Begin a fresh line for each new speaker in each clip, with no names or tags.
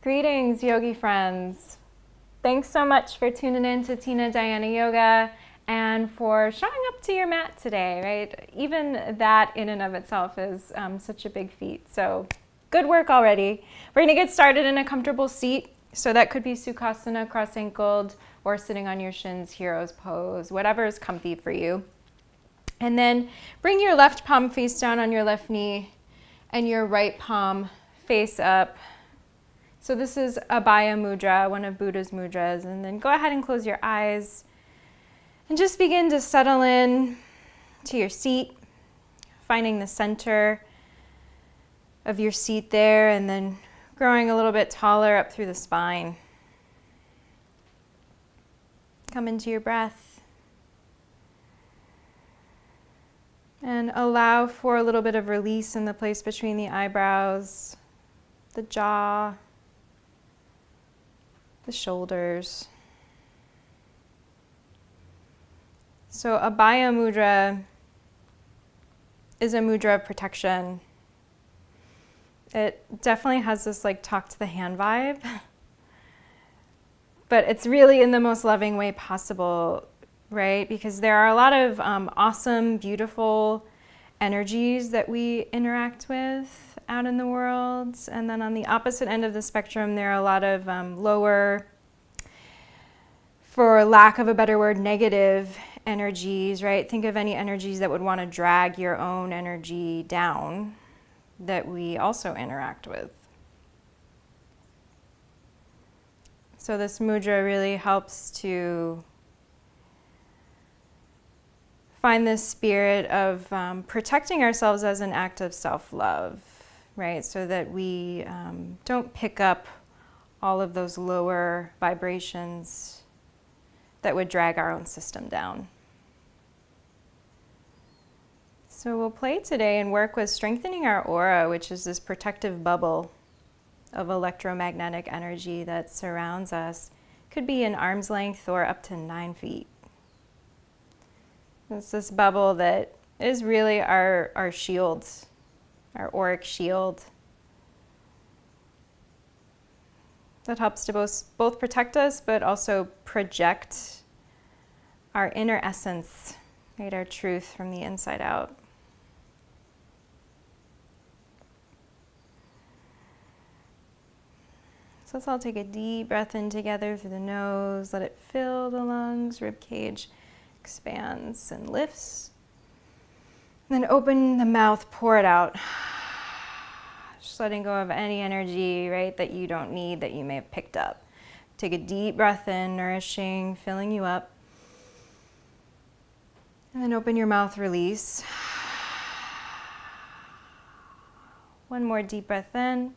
Greetings, yogi friends. Thanks so much for tuning in to Tina Diana Yoga and for showing up to your mat today, right? Even that in and of itself is such a big feat. So good work already. We're gonna get started in a comfortable seat. So that could be Sukhasana, cross-ankled, or sitting on your shins, hero's pose, whatever is comfy for you. And then bring your left palm face down on your left knee and your right palm face up. So this is Abhaya Mudra, one of Buddha's mudras. And then go ahead and close your eyes and just begin to settle in to your seat, finding the center of your seat there, and then growing a little bit taller up through the spine. Come into your breath and allow for a little bit of release in the place between the eyebrows, the jaw, the shoulders. So Abhaya Mudra is a mudra of protection. It definitely has this like talk to the hand vibe, but it's really in the most loving way possible, right? Because there are a lot of awesome, beautiful energies that we interact with out in the world. And then on the opposite end of the spectrum, there are a lot of lower, for lack of a better word, negative energies, right? Think of any energies that would want to drag your own energy down that we also interact with. So this mudra really helps to find this spirit of protecting ourselves as an act of self-love, right? So that we don't pick up all of those lower vibrations that would drag our own system down. So we'll play today and work with strengthening our aura, which is this protective bubble of electromagnetic energy that surrounds us. Could be an arm's length or up to 9 feet. It's this bubble that is really our shield, our auric shield, that helps to both protect us, but also project our inner essence, right, our truth from the inside out. So let's all take a deep breath in together through the nose, let it fill the lungs, rib cage expands and lifts. And then open the mouth, pour it out. Just letting go of any energy, right, that you don't need, that you may have picked up. Take a deep breath in, nourishing, filling you up. And then open your mouth, release. One more deep breath in.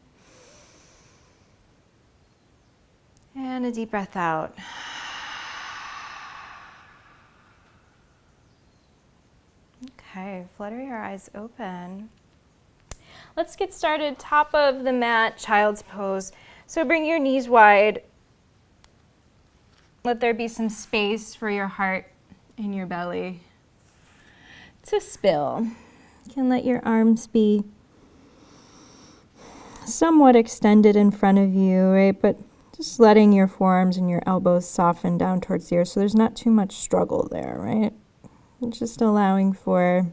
And a deep breath out. Okay, flutter your eyes open. Let's get started. Top of the mat, child's pose. So bring your knees wide. Let there be some space for your heart and your belly to spill. You can let your arms be somewhat extended in front of you, right? But just letting your forearms and your elbows soften down towards the earth so there's not too much struggle there, right? Just allowing for a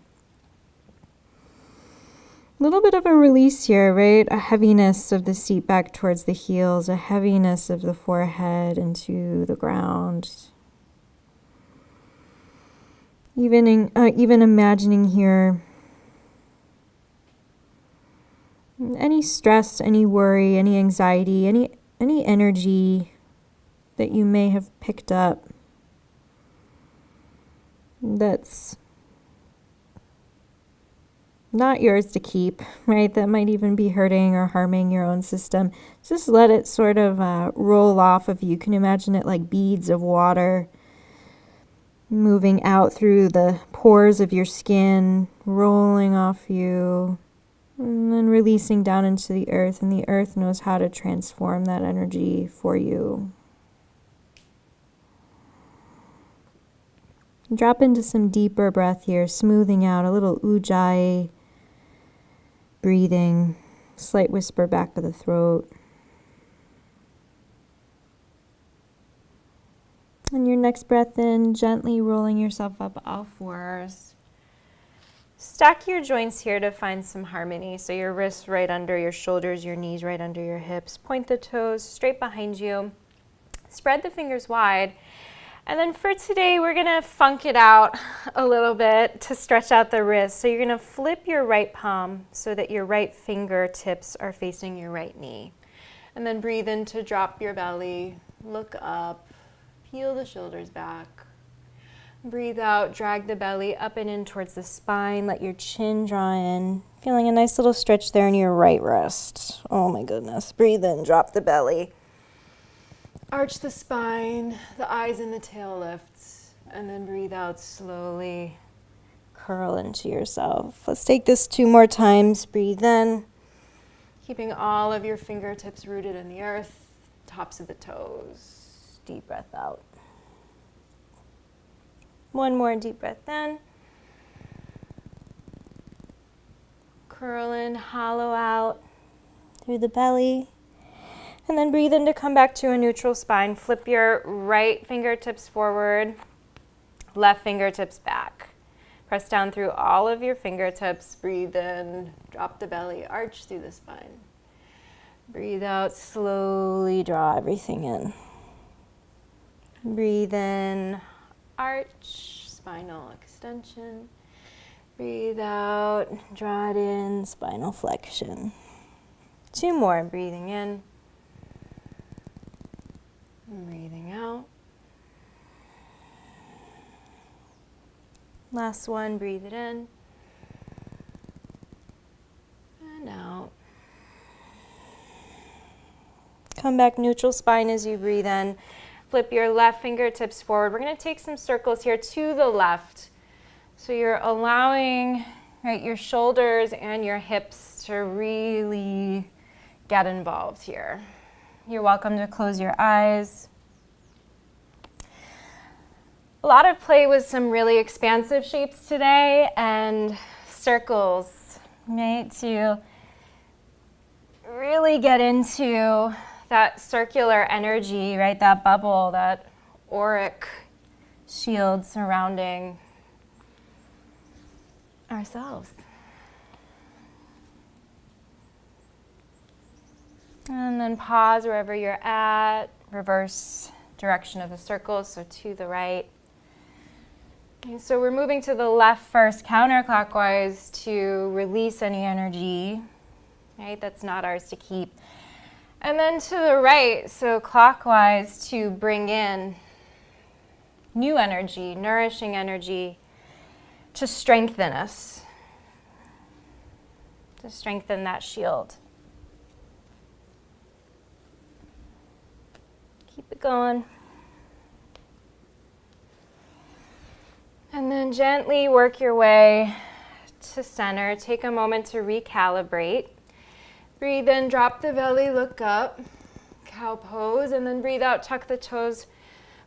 little bit of a release here, right? A heaviness of the seat back towards the heels, a heaviness of the forehead into the ground. Even imagining here any stress, any worry, any anxiety, any energy that you may have picked up that's not yours to keep, right? That might even be hurting or harming your own system. Just let it sort of roll off of you. You can imagine it like beads of water moving out through the pores of your skin, rolling off you, and then releasing down into the earth. And the earth knows how to transform that energy for you. Drop into some deeper breath here, smoothing out a little ujjayi breathing, slight whisper back of the throat. On your next breath in, gently rolling yourself up all fours. Stack your joints here to find some harmony. So your wrists right under your shoulders, your knees right under your hips. Point the toes straight behind you. Spread the fingers wide. And then for today, we're gonna funk it out a little bit to stretch out the wrist. So you're gonna flip your right palm so that your right fingertips are facing your right knee. And then breathe in to drop your belly, look up, peel the shoulders back. Breathe out, drag the belly up and in towards the spine, let your chin draw in. Feeling a nice little stretch there in your right wrist. Oh my goodness. Breathe in, drop the belly. Arch the spine, the eyes and the tail lifts, and then breathe out slowly. Curl into yourself. Let's take this 2 more times. Breathe in, keeping all of your fingertips rooted in the earth, tops of the toes. Deep breath out. 1 more deep breath in. Curl in, hollow out through the belly. And then breathe in to come back to a neutral spine. Flip your right fingertips forward, left fingertips back. Press down through all of your fingertips. Breathe in, drop the belly, arch through the spine. Breathe out, slowly draw everything in. Breathe in, arch, spinal extension. Breathe out, draw it in, spinal flexion. 2 more, breathing in. Breathing out. Last one, breathe it in. And out. Come back neutral spine as you breathe in. Flip your left fingertips forward. We're going to take some circles here to the left. So you're allowing, right, your shoulders and your hips to really get involved here. You're welcome to close your eyes. A lot of play with some really expansive shapes today and circles, right? To really get into that circular energy, right? That bubble, that auric shield surrounding ourselves. And then pause wherever you're at, reverse direction of the circle, so to the right. Okay, so we're moving to the left first, counterclockwise, to release any energy, right? That's not ours to keep. And then to the right, so clockwise, to bring in new energy, nourishing energy, to strengthen us, to strengthen that shield. Keep it going. And then gently work your way to center. Take a moment to recalibrate. Breathe in, drop the belly, look up, cow pose, and then breathe out, tuck the toes,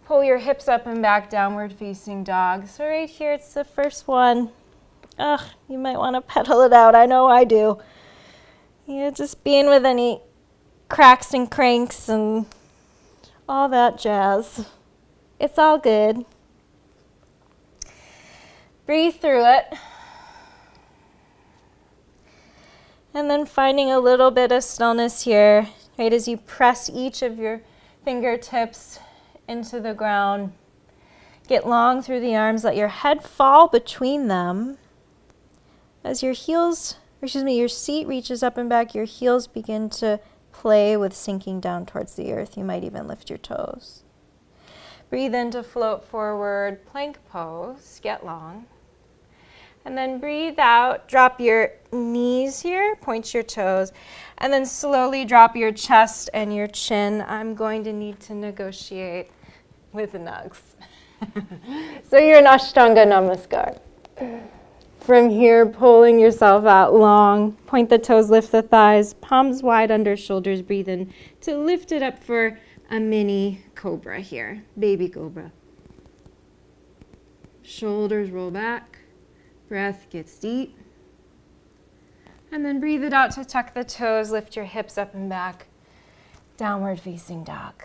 pull your hips up and back, downward facing dog. So right here, it's the first one. Ugh, you might want to pedal it out. I know I do. Just being with any cracks and cranks and all that jazz. It's all good. Breathe through it. And then finding a little bit of stillness here, right, as you press each of your fingertips into the ground. Get long through the arms, let your head fall between them. As your seat reaches up and back, your heels begin to play with sinking down towards the earth. You might even lift your toes. Breathe in to float forward, plank pose, get long. And then breathe out, drop your knees here, point your toes, and then slowly drop your chest and your chin. I'm going to need to negotiate with the nugs. So you're in Ashtanga Namaskar. From here, pulling yourself out long, point the toes, lift the thighs, palms wide under shoulders, breathe in to lift it up for a mini cobra here, baby cobra. Shoulders roll back. Breath gets deep. And then breathe it out to tuck the toes, lift your hips up and back. Downward facing dog.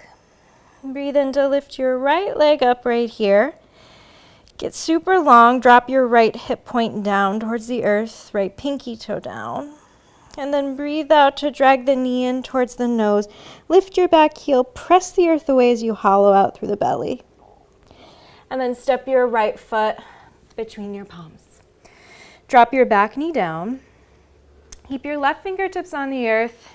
Breathe in to lift your right leg up right here. Get super long. Drop your right hip point down towards the earth, right pinky toe down. And then breathe out to drag the knee in towards the nose. Lift your back heel. Press the earth away as you hollow out through the belly. And then step your right foot between your palms. Drop your back knee down. Keep your left fingertips on the earth.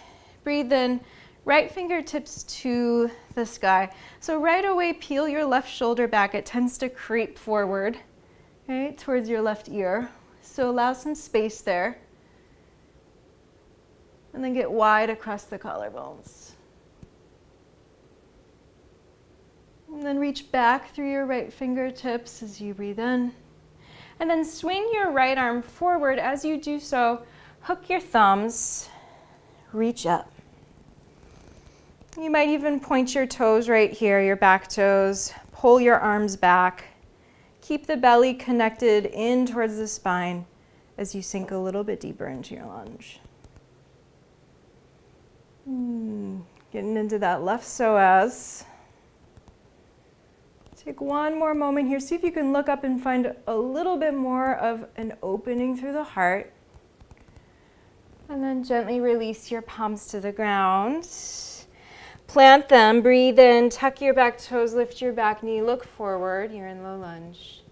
Breathe in, right fingertips to the sky. So right away, peel your left shoulder back. It tends to creep forward, right, towards your left ear. So allow some space there. And then get wide across the collarbones. And then reach back through your right fingertips as you breathe in. And then swing your right arm forward. As you do so, hook your thumbs, reach up. You might even point your toes right here, your back toes. Pull your arms back. Keep the belly connected in towards the spine as you sink a little bit deeper into your lunge. Getting into that left psoas. Take one more moment here. See if you can look up and find a little bit more of an opening through the heart. And then gently release your palms to the ground. Plant them, breathe in, tuck your back toes, lift your back knee, look forward. You're in low lunge.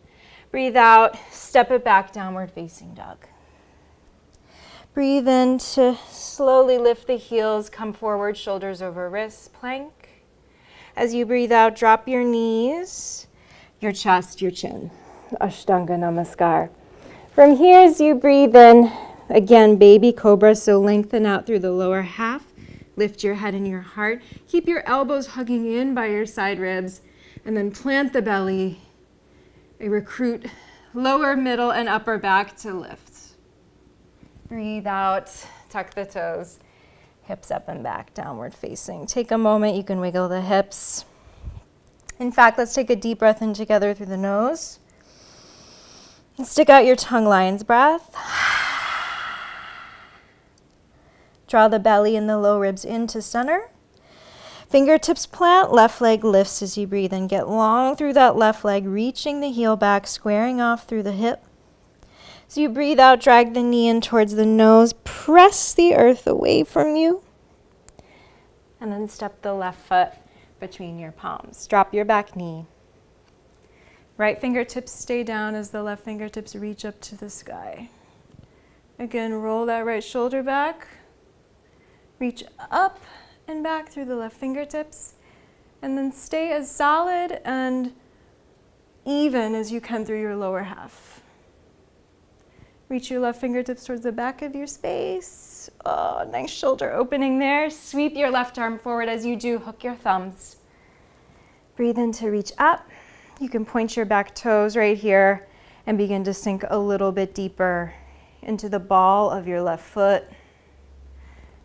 Breathe out, step it back, downward facing dog. Breathe in to slowly lift the heels, come forward, shoulders over wrists, plank. As you breathe out, drop your knees, your chest, your chin. Ashtanga Namaskar. From here, as you breathe in, again, baby cobra, so lengthen out through the lower half. Lift your head and your heart. Keep your elbows hugging in by your side ribs, and then plant the belly. Recruit lower, middle, and upper back to lift. Breathe out, tuck the toes, hips up and back, downward facing. Take a moment, you can wiggle the hips. In fact, let's take a deep breath in together through the nose. And stick out your tongue, lion's breath. Draw the belly and the low ribs into center. Fingertips plant, left leg lifts as you breathe in. Get long through that left leg, reaching the heel back, squaring off through the hip. As you breathe out, drag the knee in towards the nose. Press the earth away from you. And then step the left foot between your palms. Drop your back knee. Right fingertips stay down as the left fingertips reach up to the sky. Again, roll that right shoulder back. Reach up and back through the left fingertips, and then stay as solid and even as you can through your lower half. Reach your left fingertips towards the back of your space. Oh, nice shoulder opening there. Sweep your left arm forward. As you do, hook your thumbs. Breathe in to reach up. You can point your back toes right here and begin to sink a little bit deeper into the ball of your left foot.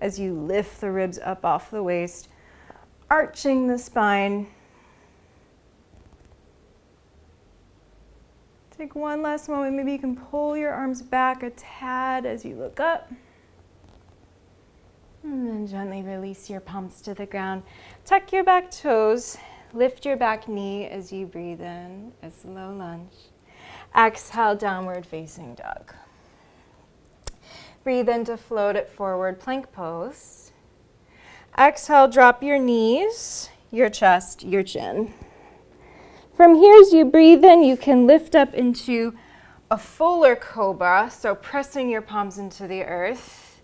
As you lift the ribs up off the waist, arching the spine. Take one last moment. Maybe you can pull your arms back a tad as you look up. And then gently release your palms to the ground. Tuck your back toes. Lift your back knee as you breathe in, a slow lunge. Exhale, downward facing dog. Breathe in to float it forward, plank pose. Exhale, drop your knees, your chest, your chin. From here, as you breathe in, you can lift up into a fuller cobra, so pressing your palms into the earth.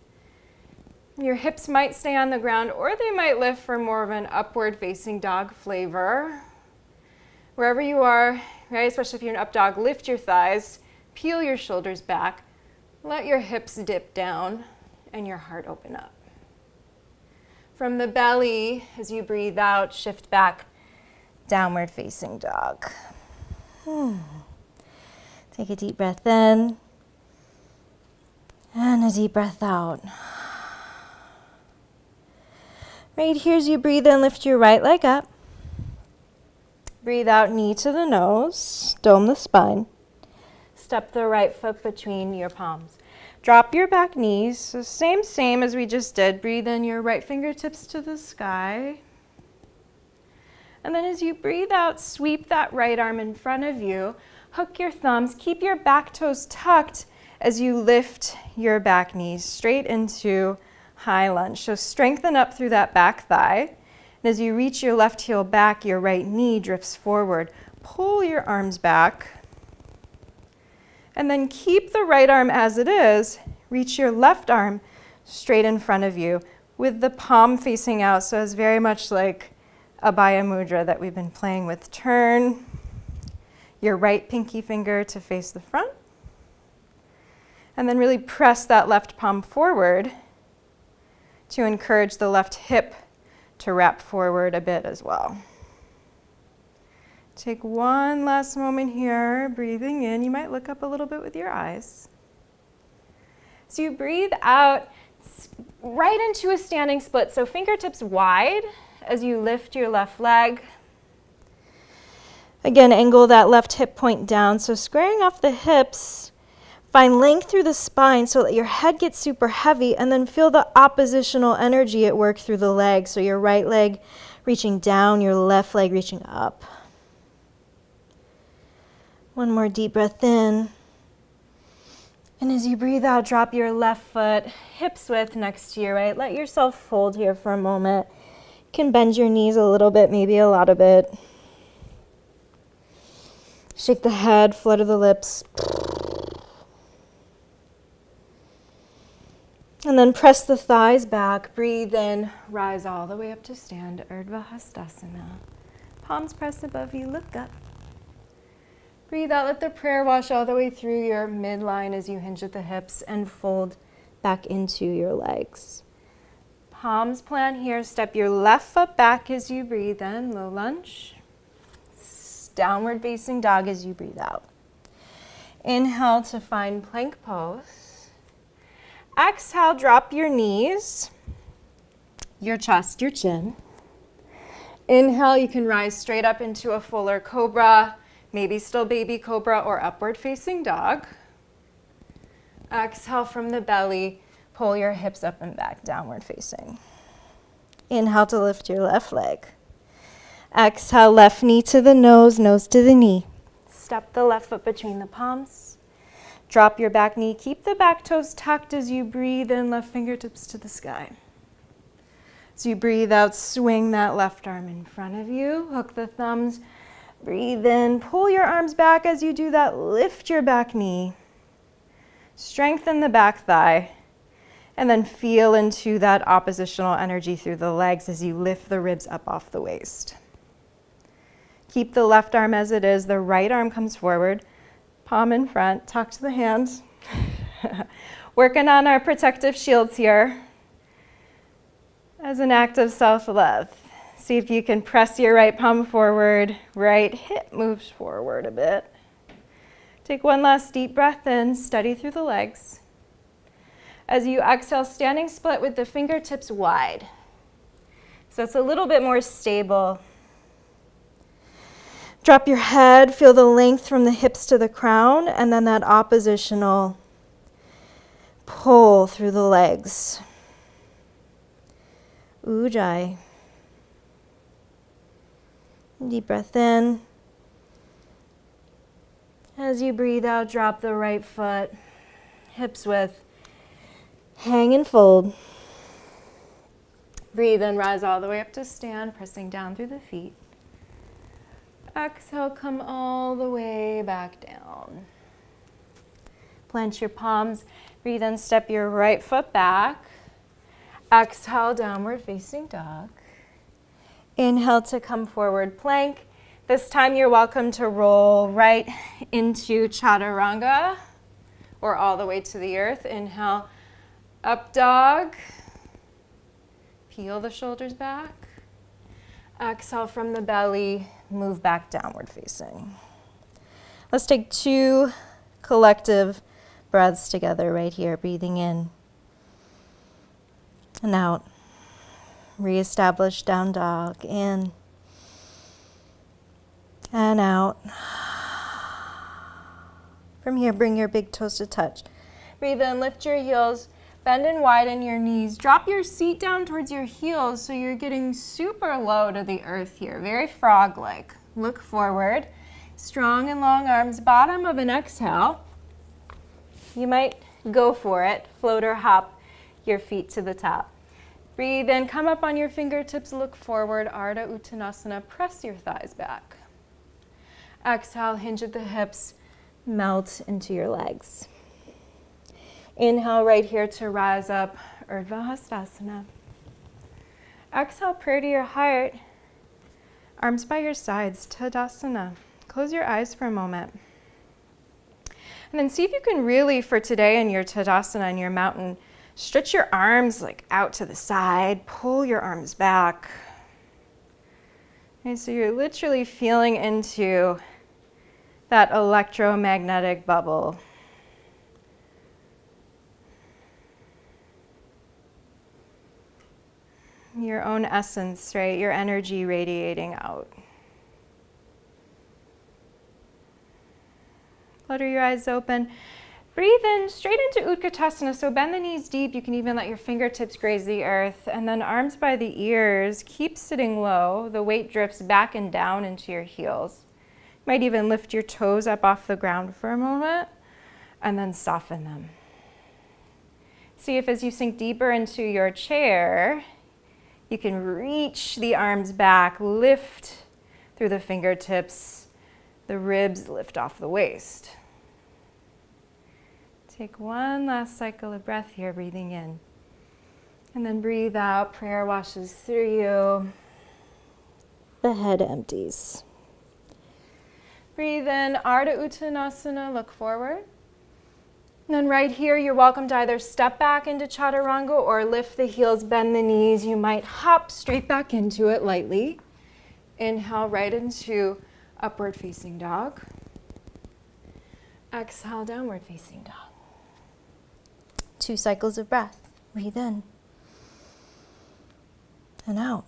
Your hips might stay on the ground, or they might lift for more of an upward facing dog flavor. Wherever you are, right, especially if you're an up dog, lift your thighs, peel your shoulders back. Let your hips dip down and your heart open up. From the belly, as you breathe out, shift back, downward facing dog. Take a deep breath in and a deep breath out. Right here, as you breathe in, lift your right leg up. Breathe out, knee to the nose, dome the spine. Step the right foot between your palms. Drop your back knees. So same as we just did. Breathe in your right fingertips to the sky. And then as you breathe out, sweep that right arm in front of you, hook your thumbs, keep your back toes tucked as you lift your back knees straight into high lunge. So strengthen up through that back thigh. And as you reach your left heel back, your right knee drifts forward. Pull your arms back. And then keep the right arm as it is. Reach your left arm straight in front of you with the palm facing out. So it's very much like Abhaya Mudra that we've been playing with. Turn your right pinky finger to face the front. And then really press that left palm forward to encourage the left hip to wrap forward a bit as well. Take one last moment here, breathing in. You might look up a little bit with your eyes. So you breathe out right into a standing split. So fingertips wide as you lift your left leg. Again, angle that left hip point down. So squaring off the hips, find length through the spine so that your head gets super heavy, and then feel the oppositional energy at work through the legs. So your right leg reaching down, your left leg reaching up. One more deep breath in. And as you breathe out, drop your left foot hips width next to your right. Let yourself fold here for a moment. You can bend your knees a little bit, maybe a lot of it. Shake the head, flutter the lips. And then press the thighs back. Breathe in, rise all the way up to stand, Urdhva Hastasana. Palms press above you, look up. Breathe out, let the prayer wash all the way through your midline as you hinge at the hips and fold back into your legs. Palms plant here, step your left foot back as you breathe in, low lunge. Downward facing dog as you breathe out. Inhale to find plank pose. Exhale, drop your knees, your chest, your chin. Inhale, you can rise straight up into a fuller cobra, maybe still baby cobra or upward facing dog. Exhale from the belly, pull your hips up and back, downward facing. Inhale to lift your left leg. Exhale, left knee to the nose to the knee. Step the left foot between the palms. Drop your back knee. Keep the back toes tucked as you breathe in, left fingertips to the sky. As you breathe out, swing that left arm in front of you. Hook the thumbs. Breathe in. Pull your arms back as you do that. Lift your back knee. Strengthen the back thigh. And then feel into that oppositional energy through the legs as you lift the ribs up off the waist. Keep the left arm as it is. The right arm comes forward. Palm in front. Tuck to the hands. Working on our protective shields here as an act of self-love. See if you can press your right palm forward. Right hip moves forward a bit. Take one last deep breath in. Steady through the legs. As you exhale, standing split with the fingertips wide. So it's a little bit more stable. Drop your head, feel the length from the hips to the crown, and then that oppositional pull through the legs. Ujjayi. Deep breath in. As you breathe out, drop the right foot, hips width. Hang and fold. Breathe in, rise all the way up to stand, pressing down through the feet. Exhale, come all the way back down. Plant your palms. Breathe in, step your right foot back. Exhale, downward facing dog. Inhale to come forward plank. This time you're welcome to roll right into chaturanga or all the way to the earth. Inhale, up dog. Peel the shoulders back. Exhale from the belly, move back downward facing. Let's take 2 collective breaths together right here, breathing in and out. Reestablish down dog, in and out. From here, bring your big toes to touch. Breathe in, lift your heels, Bend and widen your knees. Drop your seat down towards your heels so you're getting super low to the earth here. Very frog-like. Look forward. Strong and long arms. Bottom of an exhale. You might go for it. Float or hop your feet to the top. Breathe in. Come up on your fingertips. Look forward. Ardha Uttanasana. Press your thighs back. Exhale. Hinge at the hips. Melt into your legs. Inhale right here to rise up, Urdhva Hastasana. Exhale, prayer to your heart. Arms by your sides, Tadasana. Close your eyes for a moment. And then see if you can really, for today in your Tadasana and your mountain, stretch your arms like out to the side, pull your arms back. Okay, so you're literally feeling into that electromagnetic bubble. Your own essence, right? Your energy radiating out. Flutter your eyes open. Breathe in straight into Utkatasana. So bend the knees deep. You can even let your fingertips graze the earth. And then arms by the ears. Keep sitting low. The weight drifts back and down into your heels. You might even lift your toes up off the ground for a moment and then soften them. See if as you sink deeper into your chair, you can reach the arms back, lift through the fingertips, the ribs lift off the waist. Take one last cycle of breath here, breathing in. And then breathe out, prayer washes through you. The head empties. Breathe in, Ardha Uttanasana, look forward. And then right here, you're welcome to either step back into Chaturanga or lift the heels, bend the knees. You might hop straight back into it lightly. Inhale right into upward facing dog. Exhale, downward facing dog. 2 cycles of breath. Breathe in and out.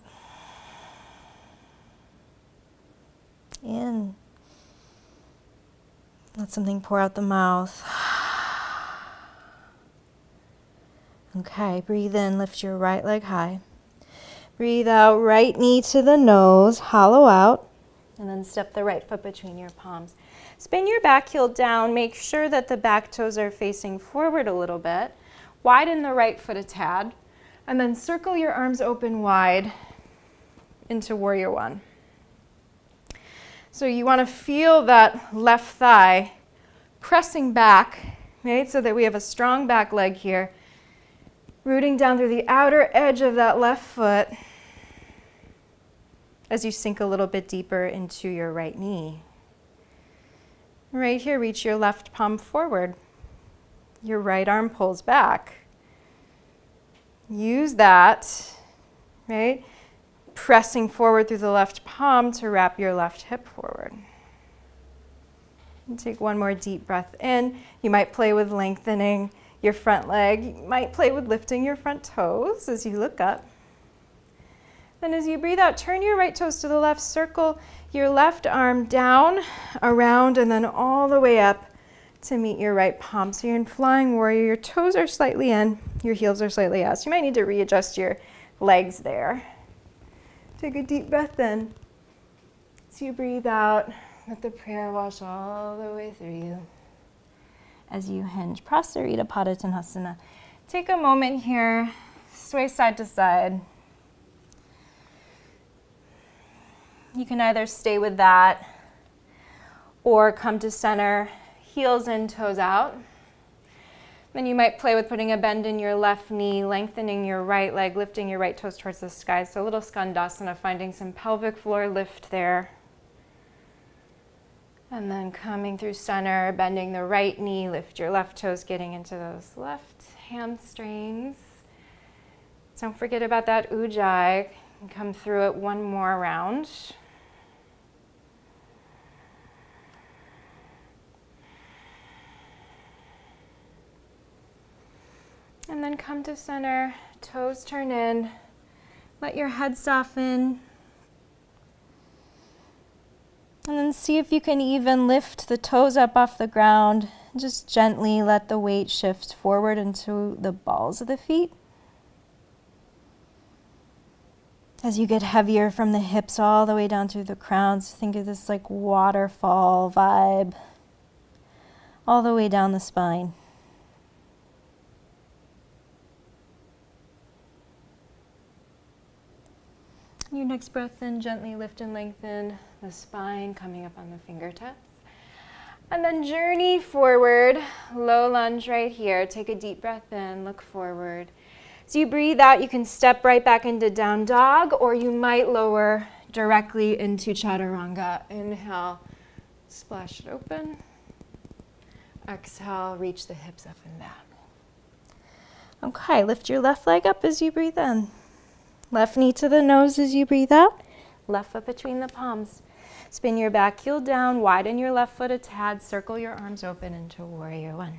In. Let something pour out the mouth. Okay, breathe in, lift your right leg high. Breathe out, right knee to the nose, hollow out, and then step the right foot between your palms. Spin your back heel down, make sure that the back toes are facing forward a little bit. Widen the right foot a tad, and then circle your arms open wide into Warrior One. So you want to feel that left thigh pressing back, right, so that we have a strong back leg here. Rooting down through the outer edge of that left foot as you sink a little bit deeper into your right knee. Right here, reach your left palm forward. Your right arm pulls back. Use that, right? Pressing forward through the left palm to wrap your left hip forward. And take one more deep breath in. You might play with lengthening your front leg. You might play with lifting your front toes as you look up. Then as you breathe out, turn your right toes to the left, circle your left arm down, around, and then all the way up to meet your right palm. So you're in Flying Warrior. Your toes are slightly in, your heels are slightly out. So you might need to readjust your legs there. Take a deep breath in. As you breathe out, let the prayer wash all the way through you. As you hinge, Prasarita Padottanasana. Take a moment here, sway side to side. You can either stay with that or come to center, heels in, toes out. Then you might play with putting a bend in your left knee, lengthening your right leg, lifting your right toes towards the sky. So a little Skandasana, finding some pelvic floor lift there. And then coming through center, bending the right knee, lift your left toes, getting into those left hamstrings. Don't forget about that ujjayi. Come through it one more round. And then come to center, toes turn in, let your head soften. And then see if you can even lift the toes up off the ground Just gently let the weight shift forward into the balls of the feet. As you get heavier from the hips all the way down through the crowns, think of this like waterfall vibe all the way down the spine. Your next breath in, gently lift and lengthen the spine, coming up on the fingertips. And then journey forward, low lunge right here. Take a deep breath in, look forward. As you breathe out, you can step right back into down dog, or you might lower directly into chaturanga. Inhale, splash it open. Exhale, reach the hips up and back. Okay, lift your left leg up as you breathe in. Left knee to the nose as you breathe out. Left foot between the palms. Spin your back heel down, widen your left foot a tad, circle your arms open into warrior one.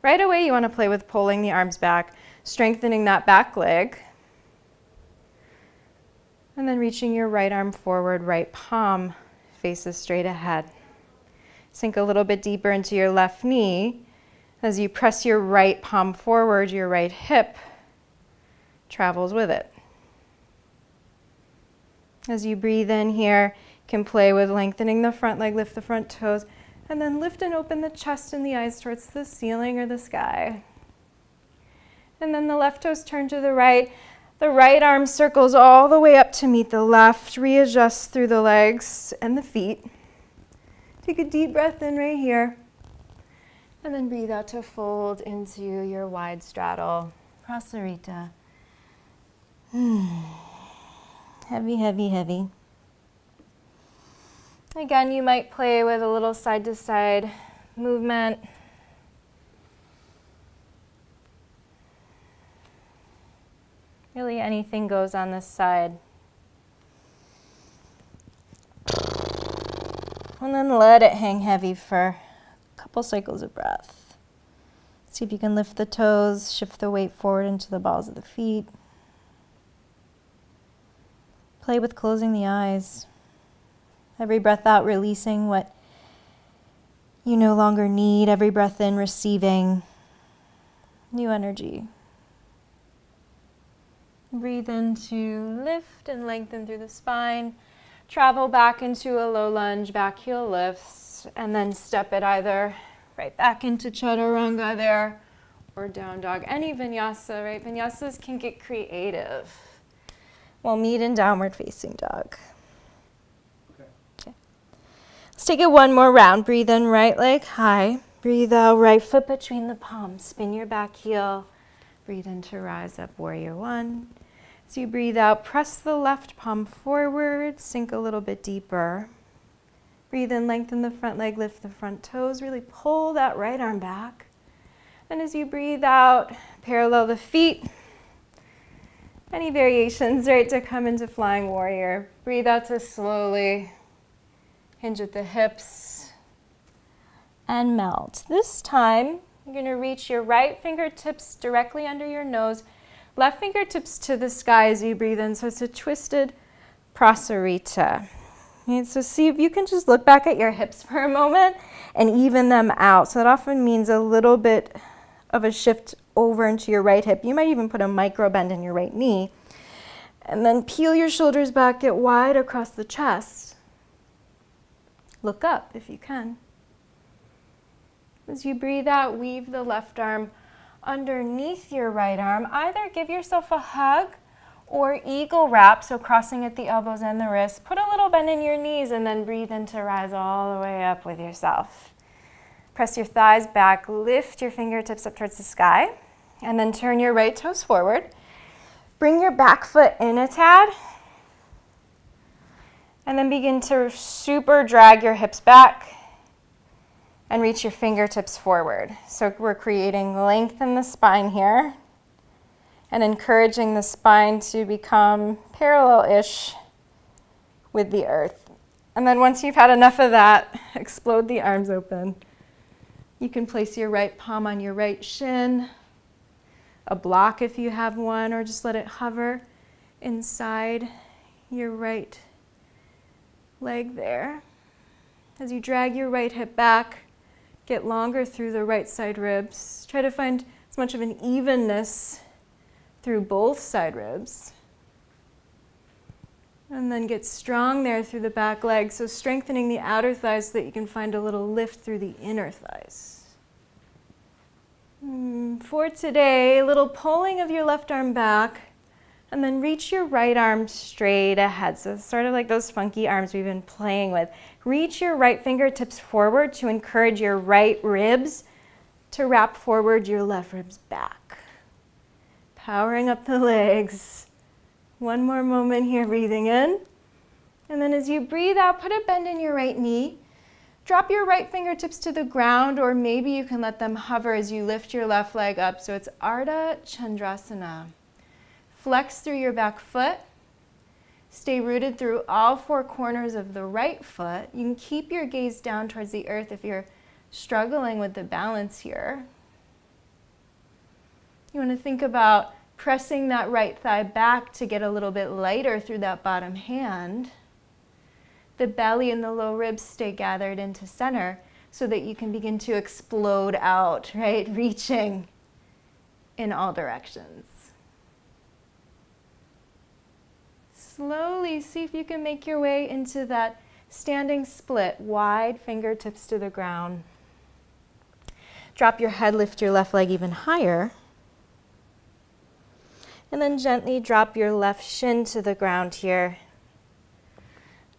Right away, you want to play with pulling the arms back, strengthening that back leg. And then reaching your right arm forward, right palm faces straight ahead. Sink a little bit deeper into your left knee. As you press your right palm forward, your right hip travels with it. As you breathe in here, you can play with lengthening the front leg, lift the front toes, and then lift and open the chest and the eyes towards the ceiling or the sky. And then the left toes turn to the right. The right arm circles all the way up to meet the left. Readjust through the legs and the feet. Take a deep breath in right here. And then breathe out to fold into your wide straddle, Prasarita. Heavy, heavy, heavy. Again, you might play with a little side-to-side movement. Really anything goes on this side. And then let it hang heavy for a couple cycles of breath. See if you can lift the toes, shift the weight forward into the balls of the feet. Play with closing the eyes. Every breath out, releasing what you no longer need. Every breath in, receiving new energy. Breathe into lift and lengthen through the spine. Travel back into a low lunge, back heel lifts, and then step it either right back into chaturanga there or down dog. Any vinyasa, right? Vinyasas can get creative. We'll meet in downward facing dog. Okay. Let's take it one more round. Breathe in, right leg high. Breathe out, right foot between the palms. Spin your back heel. Breathe in to rise up, warrior one. As you breathe out, press the left palm forward, sink a little bit deeper. Breathe in, lengthen the front leg, lift the front toes, really pull that right arm back. And as you breathe out, parallel the feet. Any variations, right, to come into flying warrior. Breathe out to slowly hinge at the hips and melt. This time, you're going to reach your right fingertips directly under your nose, left fingertips to the sky as you breathe in. So it's a twisted Prasarita. Okay, so see if you can just look back at your hips for a moment and even them out. So that often means a little bit of a shift over into your right hip. You might even put a micro bend in your right knee. And then peel your shoulders back, get wide across the chest. Look up if you can. As you breathe out, weave the left arm underneath your right arm. Either give yourself a hug or eagle wrap, so crossing at the elbows and the wrists. Put a little bend in your knees and then breathe in to rise all the way up with yourself. Press your thighs back, lift your fingertips up towards the sky, and then turn your right toes forward. Bring your back foot in a tad, and then begin to super drag your hips back and reach your fingertips forward. So we're creating length in the spine here and encouraging the spine to become parallel-ish with the earth. And then once you've had enough of that, explode the arms open. You can place your right palm on your right shin, a block if you have one, or just let it hover inside your right leg there. As you drag your right hip back, get longer through the right side ribs. Try to find as much of an evenness through both side ribs. And then get strong there through the back leg, so strengthening the outer thighs so that you can find a little lift through the inner thighs. For today, a little pulling of your left arm back, and then reach your right arm straight ahead. So it's sort of like those funky arms we've been playing with. Reach your right fingertips forward to encourage your right ribs to wrap forward, your left ribs back. Powering up the legs. One more moment here, breathing in. And then as you breathe out, put a bend in your right knee. Drop your right fingertips to the ground, or maybe you can let them hover as you lift your left leg up. So it's Ardha Chandrasana. Flex through your back foot. Stay rooted through all four corners of the right foot. You can keep your gaze down towards the earth if you're struggling with the balance here. You want to think about pressing that right thigh back to get a little bit lighter through that bottom hand. The belly and the low ribs stay gathered into center so that you can begin to explode out, right? Reaching in all directions. Slowly see if you can make your way into that standing split, wide fingertips to the ground. Drop your head, lift your left leg even higher. And then gently drop your left shin to the ground here.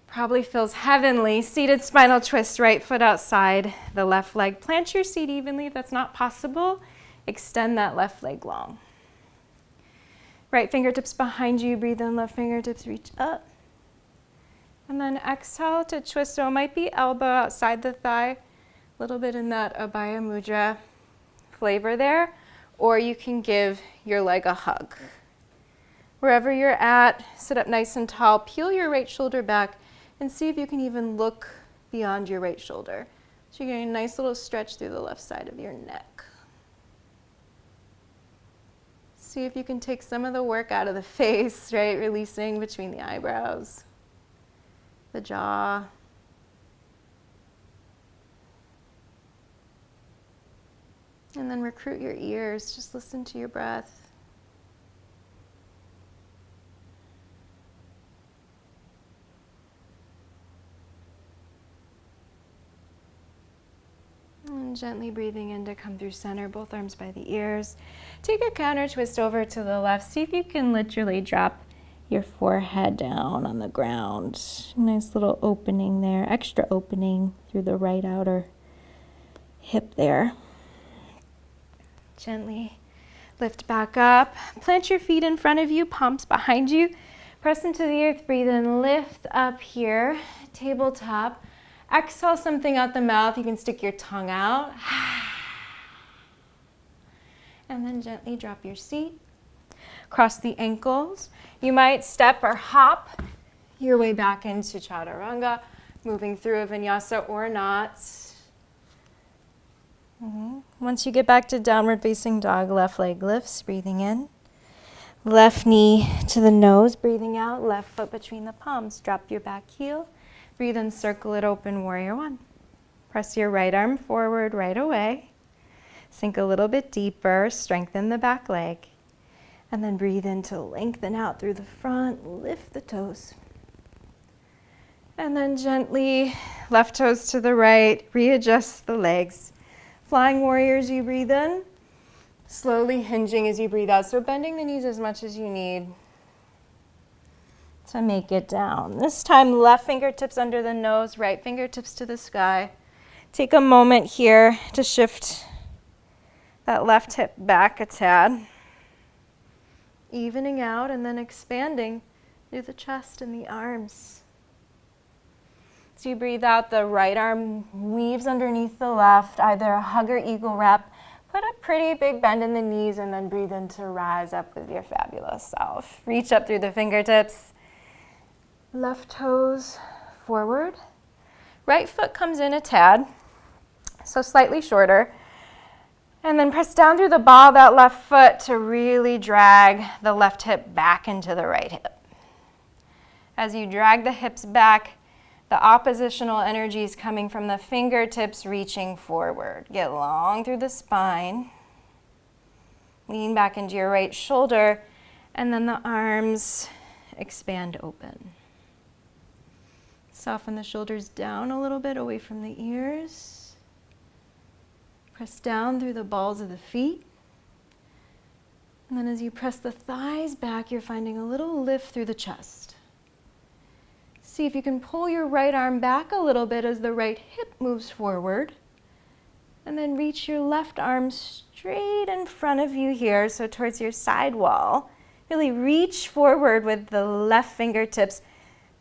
Probably feels heavenly. Seated spinal twist, right foot outside the left leg. Plant your seat evenly. If that's not possible, extend that left leg long. Right fingertips behind you. Breathe in, left fingertips reach up. And then exhale to twist. So it might be elbow outside the thigh. A little bit in that Abhaya Mudra flavor there. Or you can give your leg a hug. Wherever you're at, sit up nice and tall. Peel your right shoulder back and see if you can even look beyond your right shoulder. So you're getting a nice little stretch through the left side of your neck. See if you can take some of the work out of the face, right? Releasing between the eyebrows, the jaw. And then recruit your ears. Just listen to your breath. And gently breathing in to come through center, both arms by the ears. Take a counter twist over to the left. See if you can literally drop your forehead down on the ground. Nice little opening there, extra opening through the right outer hip there. Gently lift back up. Plant your feet in front of you, palms behind you. Press into the earth, breathe in, lift up here, tabletop. Exhale something out the mouth. You can stick your tongue out. And then gently drop your seat. Cross the ankles. You might step or hop your way back into Chaturanga, moving through a vinyasa or not. Once you get back to downward facing dog, left leg lifts, breathing in. Left knee to the nose, breathing out. Left foot between the palms. Drop your back heel. Breathe in, circle it open, warrior one. Press your right arm forward right away. Sink a little bit deeper, strengthen the back leg. And then breathe in to lengthen out through the front, lift the toes. And then gently, left toes to the right, readjust the legs. Flying warrior as you breathe in, slowly hinging as you breathe out. So bending the knees as much as you need to make it down. This time, left fingertips under the nose, right fingertips to the sky. Take a moment here to shift that left hip back a tad. Evening out and then expanding through the chest and the arms. As you breathe out, the right arm weaves underneath the left, either a hug or eagle wrap. Put a pretty big bend in the knees and then breathe in to rise up with your fabulous self. Reach up through the fingertips. Left toes forward. Right foot comes in a tad, so slightly shorter. And then press down through the ball of that left foot to really drag the left hip back into the right hip. As you drag the hips back, The oppositional energy is coming from the fingertips reaching forward. Get long through the spine. Lean back into your right shoulder, and then the arms expand open. Soften the shoulders down a little bit away from the ears. Press down through the balls of the feet. And then as you press the thighs back, you're finding a little lift through the chest. See if you can pull your right arm back a little bit as the right hip moves forward. And then reach your left arm straight in front of you here, so towards your side wall. Really reach forward with the left fingertips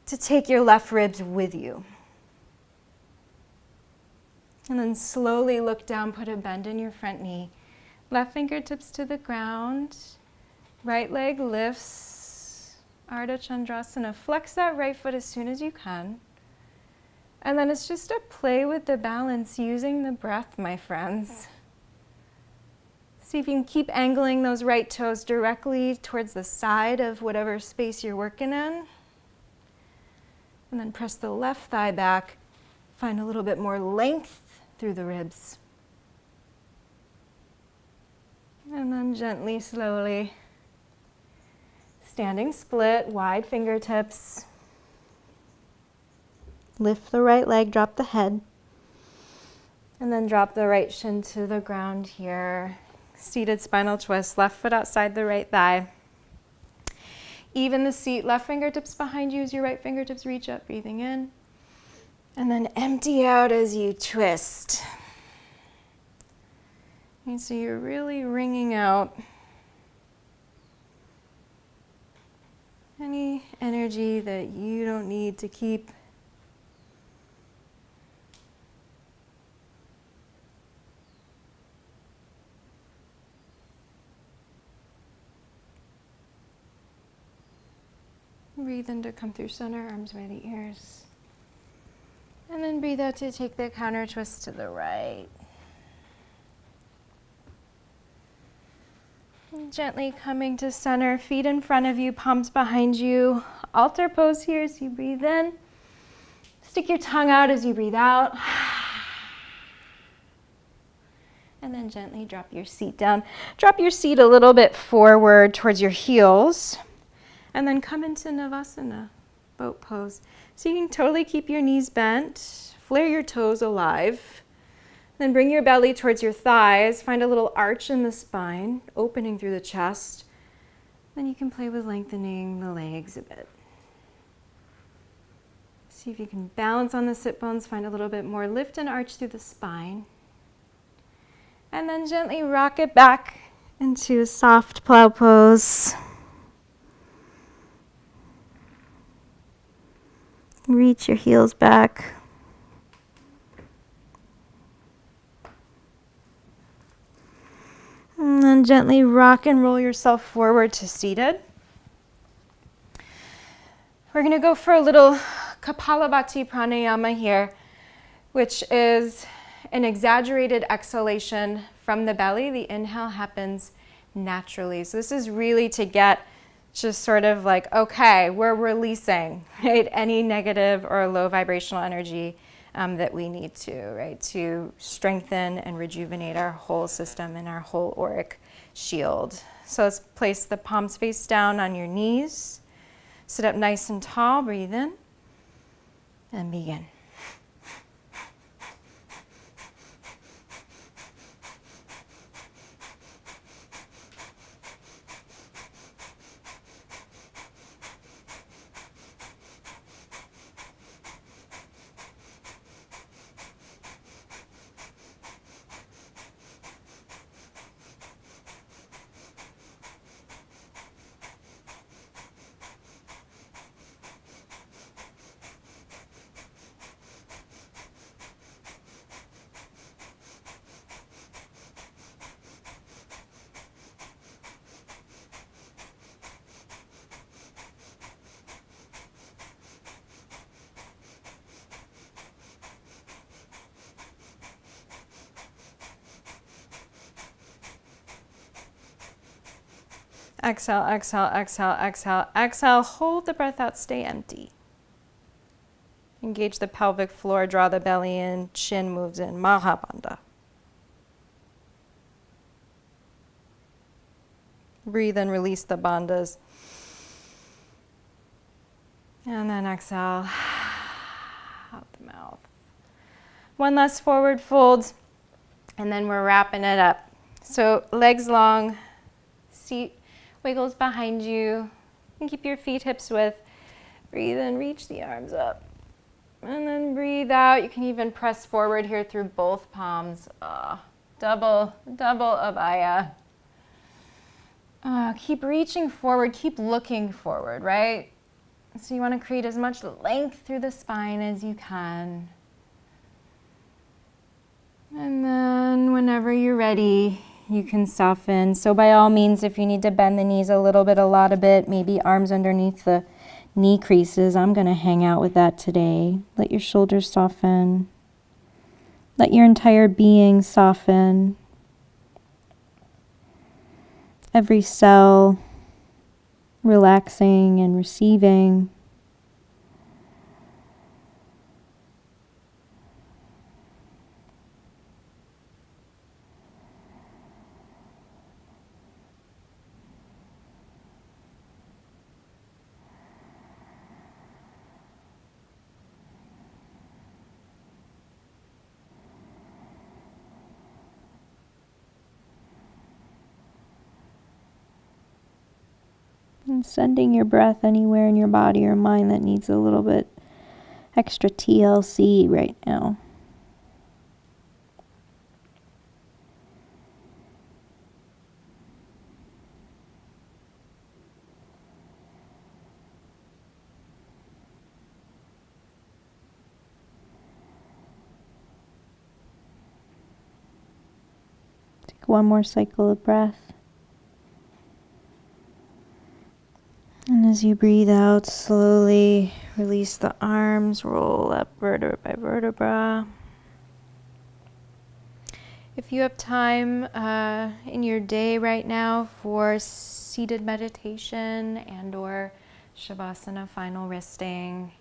to take your left ribs with you. And then slowly look down, put a bend in your front knee. Left fingertips to the ground. Right leg lifts. Ardha Chandrasana. Flex that right foot as soon as you can. And then it's just a play with the balance using the breath, my friends. See if you can keep angling those right toes directly towards the side of whatever space you're working in. And then press the left thigh back. Find a little bit more length through the ribs. And then gently, slowly, standing split, wide fingertips. Lift the right leg, drop the head. And then drop the right shin to the ground here. Seated spinal twist, left foot outside the right thigh. Even the seat, left fingertips behind you as your right fingertips reach up, breathing in. And then empty out as you twist. And so you're really wringing out any energy that you don't need to keep. Breathe in to come through center, arms by the ears. And then breathe out to take the counter twist to the right. And gently coming to center, feet in front of you, palms behind you. Altar pose here as you breathe in. Stick your tongue out as you breathe out. And then gently drop your seat down. Drop your seat a little bit forward towards your heels. And then come into Navasana, boat pose. So you can totally keep your knees bent, flare your toes alive. Then bring your belly towards your thighs. Find a little arch in the spine, opening through the chest. Then you can play with lengthening the legs a bit. See if you can balance on the sit bones. Find a little bit more lift and arch through the spine. And then gently rock it back into a soft plow pose. Reach your heels back. And then gently rock and roll yourself forward to seated. We're going to go for a little Kapalabhati pranayama here, which is an exaggerated exhalation from the belly. The inhale happens naturally. So this is really to get just sort of like, okay, we're releasing, right, any negative or low vibrational energy that we need to, right, to strengthen and rejuvenate our whole system and our whole auric shield. So let's place the palms face down on your knees. Sit up nice and tall, breathe in, and begin. Exhale, exhale, exhale, exhale, exhale. Hold the breath out, stay empty. Engage the pelvic floor, draw the belly in, chin moves in, Mahabandha. Breathe and release the bandhas. And then exhale out the mouth. One last forward fold, and then we're wrapping it up. So legs long, seat wiggles behind you, and keep your feet hips width. Breathe in, reach the arms up. And then breathe out. You can even press forward here through both palms. Double abaya. Keep reaching forward, keep looking forward, right? So you want to create as much length through the spine as you can. And then whenever you're ready, you can soften. So by all means, if you need to bend the knees a little bit, a lot of it, maybe arms underneath the knee creases, I'm going to hang out with that today. Let your shoulders soften. Let your entire being soften. Every cell relaxing and receiving. And sending your breath anywhere in your body or mind that needs a little bit extra TLC right now. Take one more cycle of breath. And as you breathe out, slowly release the arms, roll up vertebra by vertebra. If you have time in your day right now for seated meditation and or Shavasana, final resting,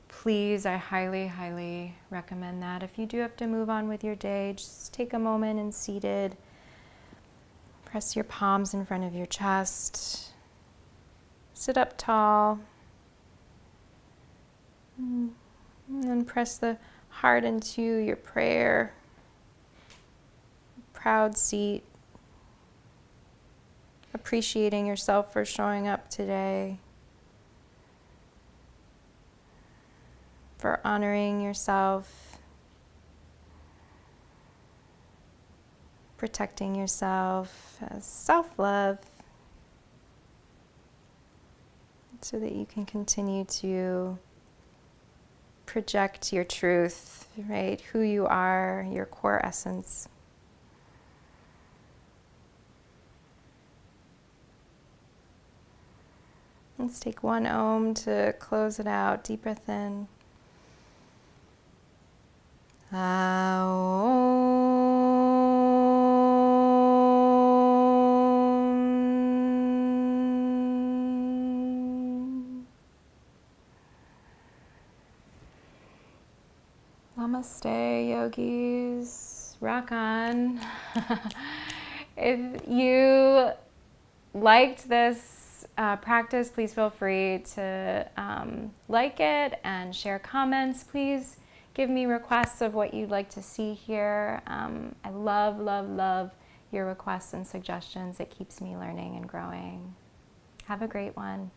please, I highly, highly recommend that. If you do have to move on with your day, just take a moment and seated. Press your palms in front of your chest. Sit up tall, and then press the heart into your prayer. Proud seat, appreciating yourself for showing up today, for honoring yourself, protecting yourself as self-love, so that you can continue to project your truth, right? Who you are, your core essence. Let's take one Om to close it out. Deep breath in. Namaste, yogis. Rock on. If you liked this practice, please feel free to like it and share comments. Please give me requests of what you'd like to see here. I love, love, love your requests and suggestions. It keeps me learning and growing. Have a great one.